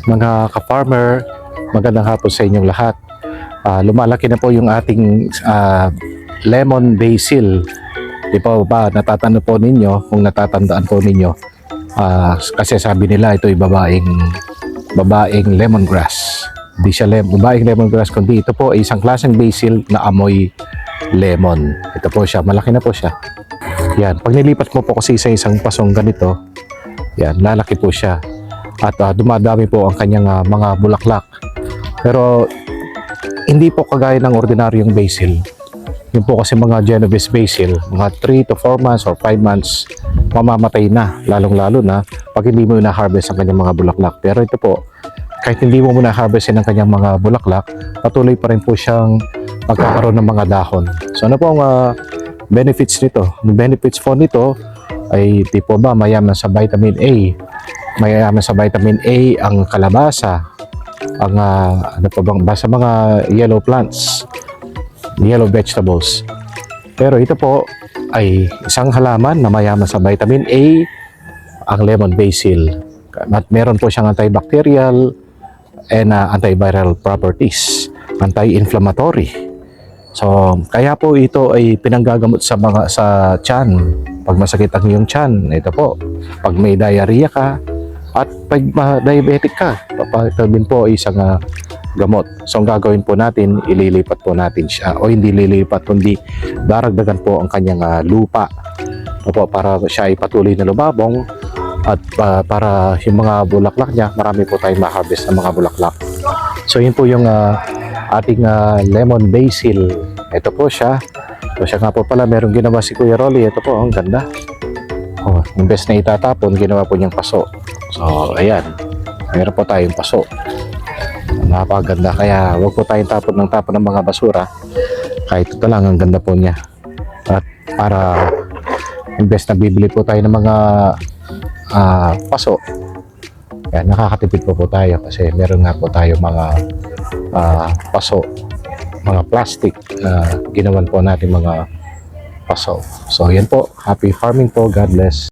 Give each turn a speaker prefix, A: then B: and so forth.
A: Mga ka-farmer, magandang hapon sa inyong lahat. Lumalaki na po yung ating lemon basil. Di po ba natatanong po ninyo, kung natatandaan po ninyo, kasi sabi nila ito ay babaeng lemongrass. Hindi siya babaeng lemongrass, kundi ito po ay isang klaseng basil na amoy lemon. Ito po siya, malaki na po siya. Yan, pag nilipat mo po kasi sa isang pasong ganito, yan, lalaki po siya. At dumadami po ang kanyang mga bulaklak. Pero hindi po kagaya ng ordinaryong basil. Yung po kasi mga Genovese basil, mga 3 to 4 months or 5 months, mamamatay na. Lalong-lalo na pag hindi mo na-harvest ang kanyang mga bulaklak. Pero ito po, kahit hindi mo na-harvestin ang kanyang mga bulaklak, patuloy pa rin po siyang magkakaroon ng mga dahon. So ano po ang benefits nito? Ang benefits po nito ay tipo ba mayaman sa vitamin A. Mayaman sa vitamin A ang kalabasa, ang ano pa bang basta mga yellow plants, yellow vegetables. Pero ito po ay isang halaman na mayaman sa vitamin A, ang lemon basil. At meron po siyang antibacterial and antiviral properties, anti-inflammatory. So, kaya po ito ay pinanggagamot sa tiyan. Pag masakit ang iyong tiyan, ito po. Pag may diarrhea ka, at pag diabetic ka, ito din po isang gamot. So, ang gagawin po natin, ililipat po natin siya. O hindi lilipat, kundi daragdagan po ang kanyang lupa. Opo, para siya ay patuloy na lumabong. At para yung mga bulaklak niya, marami po tayong ma-harvest ng mga bulaklak. So, yun po yung ating lemon basil. Ito po siya. So, siya nga po pala, merong ginawa si Kuya Rolly. Ito po, ang ganda. Oh, imbes na itatapon, ginawa po niyang paso. So, ayan. Mayroon po tayong paso. Napakaganda. Kaya, huwag po tayong tapon ng mga basura. Kahit ito lang, ang ganda po niya. At para, imbes na bibili po tayo ng mga paso, ayan, nakakatipid po tayo kasi meron nga po tayo mga paso, mga plastic na ginawan po natin mga paso. So, yan po. Happy farming po. God bless.